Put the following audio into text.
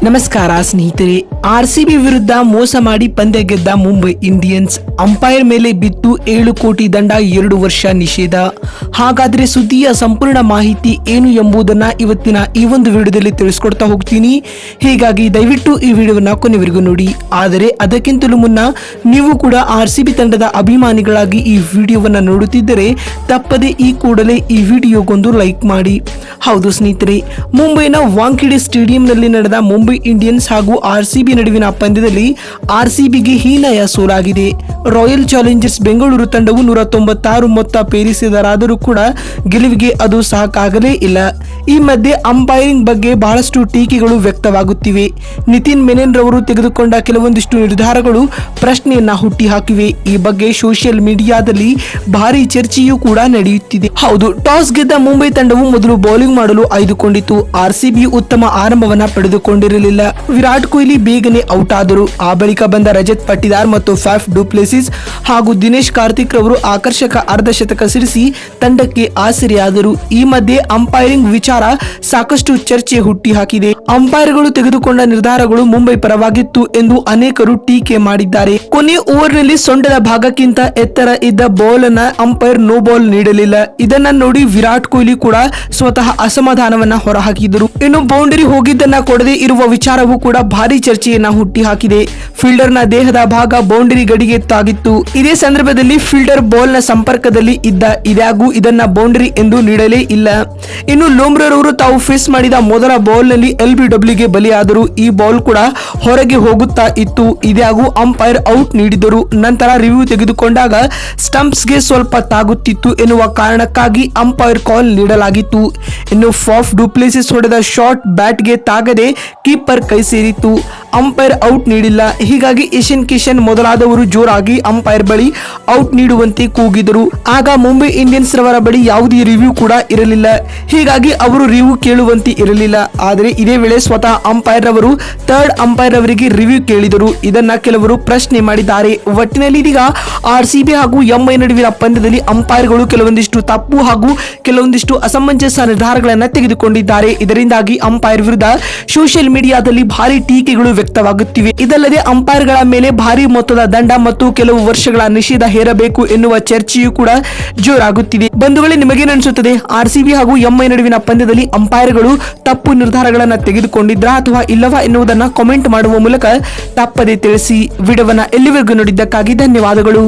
ನಮಸ್ಕಾರ ಸ್ನೇಹಿತರೆ. ಆರ್ಸಿಬಿ ವಿರುದ್ಧ ಮೋಸ ಮಾಡಿ ಪಂದ್ಯ ಗೆದ್ದ ಮುಂಬೈ ಇಂಡಿಯನ್ಸ್ ಅಂಪೈರ್ ಮೇಲೆ ಬಿತ್ತು 7 ಕೋಟಿ ದಂಡ, 2 ವರ್ಷ ನಿಷೇಧ. ಹಾಗಾದ್ರೆ ಸುದ್ದಿಯ ಸಂಪೂರ್ಣ ಮಾಹಿತಿ ಏನು ಎಂಬುದನ್ನ ಇವತ್ತಿನ ಈ ಒಂದು ವಿಡಿಯೋದಲ್ಲಿ ತಿಳಿಸ್ಕೊಡ್ತಾ ಹೋಗ್ತೀನಿ. ಹೀಗಾಗಿ ದಯವಿಟ್ಟು ಈ ವಿಡಿಯೋವನ್ನ ಕೊನೆವರೆಗೂ ನೋಡಿ. ಆದರೆ ಅದಕ್ಕಿಂತಲೂ ಮುನ್ನ ನೀವು ಕೂಡ ಆರ್ಸಿಬಿ ತಂಡದ ಅಭಿಮಾನಿಗಳಾಗಿ ಈ ವಿಡಿಯೋವನ್ನ ನೋಡುತ್ತಿದ್ದರೆ ತಪ್ಪದೆ ಈ ಕೂಡಲೇ ಈ ವಿಡಿಯೋಗೊಂದು ಲೈಕ್ ಮಾಡಿ. ಹೌದು ಸ್ನೇಹಿತರೆ, ಮುಂಬೈನ ವಾಂಖೇಡೆ ಸ್ಟೇಡಿಯಂನಲ್ಲಿ ನಡೆದ ಮುಂಬೈ ಇಂಡಿಯನ್ಸ್ ಹಾಗೂ ಆರ್ಸಿಬಿ ನಡುವಿನ ಪಂದ್ಯದಲ್ಲಿ ಆರ್ಸಿಬಿಗೆ ಹೀನಾಯ ಸೋಲಾಗಿದೆ. ರಾಯಲ್ ಚಾಲೆಂಜರ್ಸ್ ಬೆಂಗಳೂರು ತಂಡವು 196 ಮೊತ್ತ ಪೇರಿಸಿದರಾದರೂ ಕೂಡ ಗೆಲುವಿಗೆ ಅದು ಸಾಕಾಗಲೇ ಇಲ್ಲ. ಈ ಮಧ್ಯೆ ಅಂಪೈರಿಂಗ್ ಬಗ್ಗೆ ಬಹಳಷ್ಟು ಟೀಕೆಗಳು ವ್ಯಕ್ತವಾಗುತ್ತಿವೆ. ನಿತಿನ್ ಮೆನನ್ ರವರು ತೆಗೆದುಕೊಂಡ ಕೆಲವೊಂದಿಷ್ಟು ನಿರ್ಧಾರಗಳು ಪ್ರಶ್ನೆಯನ್ನ ಹುಟ್ಟಿಹಾಕಿವೆ. ಈ ಬಗ್ಗೆ ಸೋಷಿಯಲ್ ಮೀಡಿಯಾದಲ್ಲಿ ಭಾರಿ ಚರ್ಚೆಯೂ ಕೂಡ ನಡೆಯುತ್ತಿದೆ. ಹೌದು, ಟಾಸ್ ಗೆದ್ದ ಮುಂಬೈ ತಂಡವು ಮೊದಲು ಬೌಲಿಂಗ್ ಮಾಡಲು ಆಯ್ದುಕೊಂಡಿತು. ಆರ್ಸಿಬಿ ಉತ್ತಮ ಆರಂಭವನ್ನ ಪಡೆದುಕೊಂಡಿರಲಿಲ್ಲ. ವಿರಾಟ್ ಕೊಹ್ಲಿ ಬೇಗನೆ ಔಟ್ ಆದರು. ಆ ಬಳಿಕ ಬಂದ ರಜತ್ ಪಟ್ಟಿದಾರ್ ಮತ್ತು ಫ್ಯಾಫ್ ಡುಪ್ಲೆಸಿಸ್ ಹಾಗೂ ದಿನೇಶ್ ಕಾರ್ತಿಕ್ ರವರು ಆಕರ್ಷಕ ಅರ್ಧಶತಕ ಸಿಡಿಸಿ ತಂಡಕ್ಕೆ ಆಸರೆಯಾದರು. ಈ ಮಧ್ಯೆ ಅಂಪೈರಿಂಗ್ ವಿಚಾರ ಸಾಕಷ್ಟು ಚರ್ಚೆ ಹುಟ್ಟಿಹಾಕಿದೆ. ಅಂಪೈರ್ಗಳು ತೆಗೆದುಕೊಂಡ ನಿರ್ಧಾರಗಳು ಮುಂಬೈ ಪರವಾಗಿತ್ತು ಎಂದು ಅನೇಕರು ಟೀಕೆ ಮಾಡಿದ್ದಾರೆ. ಕೊನೆ ಓವರ್ನಲ್ಲಿ ಸೊಂಟದ ಭಾಗಕ್ಕಿಂತ ಎತ್ತರ ಇದ್ದ ಬಾಲ್ ಅನ್ನ ಅಂಪೈರ್ ನೋ ಬಾಲ್ ನೀಡಲಿಲ್ಲ. ಇದನ್ನ ನೋಡಿ ವಿರಾಟ್ ಕೊಹ್ಲಿ ಕೂಡ ಸ್ವತಃ ಅಸಮಾಧಾನವನ್ನ ಹೊರಹಾಕಿದರು. ಇನ್ನು ಬೌಂಡರಿ ಹೋಗಿದ್ದನ್ನ ಕೊಡದೆ ಇರುವ ವಿಚಾರವೂ ಕೂಡ ಭಾರಿ ಚರ್ಚೆಯನ್ನ ಹುಟ್ಟಿಹಾಕಿದೆ. ಫೀಲ್ಡರ್ ನ ದೇಹದ ಭಾಗ ಬೌಂಡರಿ ಗಡಿಗೆ ತಾಗಿತ್ತು. ಇದೇ ಸಂದರ್ಭದಲ್ಲಿ ಫೀಲ್ಡರ್ ಬಾಲ್ ನ ಸಂಪರ್ಕದಲ್ಲಿ ಇದ್ದ. ಇದಾಗೂ ಇದನ್ನ ಬೌಂಡರಿ ಎಂದು ನೀಡಲೇ ಇಲ್ಲ. ಇನ್ನು ಲೋಮ್ರರ್ ಅವರು ತಾವು ಫೇಸ್ ಮಾಡಿದ ಮೊದಲ ಬಾಲ್ ನಲ್ಲಿ LBWಗೆ ಬಲಿಯಾದರು. ಈ ಬಾಲ್ ಕೂಡ ಹೊರಗೆ ಹೋಗುತ್ತಾ ಇತ್ತು. ಇದಾಗೂ ಅಂಪೈರ್ ಔಟ್ ನೀಡಿದರು. ನಂತರ ರಿವ್ಯೂ ತೆಗೆದುಕೊಂಡಾಗ ಸ್ಟಂಪ್ಸ್ ಗೆ ಸ್ವಲ್ಪ ತಾಗುತ್ತಿತ್ತು ಎನ್ನುವ ಕಾರಣಕ್ಕಾಗಿ ಅಂಪೈರ್ ಕಾಲ್ ನೀಡಲಾಗಿತ್ತು. ಇನ್ನು ಫಾಫ್ ಡುಪ್ಲೆಸಿಸ್ ಹೊಡೆದ ಶಾಟ್ ಬ್ಯಾಟ್ಗೆ ತಾಗದೆ ಕೀಪರ್ ಕೈ ಸೇರಿತ್ತು. ಅಂಪೈರ್ ಔಟ್ ನೀಡಿಲ್ಲ. ಹೀಗಾಗಿ ಏಷ್ಯನ್ ಕಿಶನ್ ಮೊದಲಾದವರು ಜೋರಾಗಿ ಅಂಪೈರ್ ಬಳಿ ಔಟ್ ನೀಡುವಂತೆ ಕೂಗಿದರು. ಆಗ ಮುಂಬೈ ಇಂಡಿಯನ್ಸ್ ರವರ ಬಳಿ ಯಾವುದೇ ರಿವ್ಯೂ ಕೂಡ ಇರಲಿಲ್ಲ. ಹೀಗಾಗಿ ಅವರು ರಿವ್ಯೂ ಕೇಳುವಂತೆ ಇರಲಿಲ್ಲ. ಆದರೆ ಇದೇ ವೇಳೆ ಸ್ವತಃ ಅಂಪೈರ್ ರವರು ಥರ್ಡ್ ಅಂಪೈರ್ ಅವರಿಗೆ ರಿವ್ಯೂ ಕೇಳಿದರು. ಇದನ್ನ ಕೆಲವರು ಪ್ರಶ್ನೆ ಮಾಡಿದ್ದಾರೆ. ಒಟ್ಟಿನಲ್ಲಿ ಇದೀಗ ಆರ್ಸಿಬಿ ಹಾಗೂ ಎಂಐ ನಡುವಿನ ಪಂದ್ಯದಲ್ಲಿ ಅಂಪೈರ್ಗಳು ಕೆಲವೊಂದಿಷ್ಟು ತಪ್ಪು ಹಾಗೂ ಕೆಲವೊಂದಿಷ್ಟು ಅಸಮಂಜಸ ನಿರ್ಧಾರಗಳನ್ನು ತೆಗೆದುಕೊಂಡಿದ್ದಾರೆ. ಇದರಿಂದಾಗಿ ಅಂಪೈರ್ ವಿರುದ್ಧ ಸೋಷಿಯಲ್ ಮೀಡಿಯಾದಲ್ಲಿ ಭಾರಿ ಟೀಕೆಗಳು ವ್ಯಕ್ತವಾಗುತ್ತಿವೆ. ಇದಲ್ಲದೆ ಅಂಪೈರ್ಗಳ ಮೇಲೆ ಭಾರಿ ಮೊತ್ತದ ದಂಡ ಮತ್ತು ಕೆಲವು ವರ್ಷಗಳ ನಿಷೇಧ ಹೇರಬೇಕು ಎನ್ನುವ ಚರ್ಚೆಯೂ ಕೂಡ ಜೋರಾಗುತ್ತಿದೆ. ಬಂಧುಗಳೇ, ನಿಮಗೇನು ಅನಿಸುತ್ತದೆ? ಆರ್ಸಿಬಿ ಹಾಗೂ ಎಂಐ ನಡುವಿನ ಪಂದ್ಯದಲ್ಲಿ ಅಂಪೈರ್ಗಳು ತಪ್ಪು ನಿರ್ಧಾರಗಳನ್ನು ತೆಗೆದುಕೊಂಡಿದ್ರಾ ಅಥವಾ ಇಲ್ಲವಾ ಎನ್ನುವುದನ್ನು ಕಾಮೆಂಟ್ ಮಾಡುವ ಮೂಲಕ ತಪ್ಪದೆ ತಿಳಿಸಿ. ವಿಡಿಯೋವನ್ನ ಎಲ್ಲಿವರೆಗೂ ನೋಡಿದ್ದಕ್ಕಾಗಿ ಧನ್ಯವಾದಗಳು.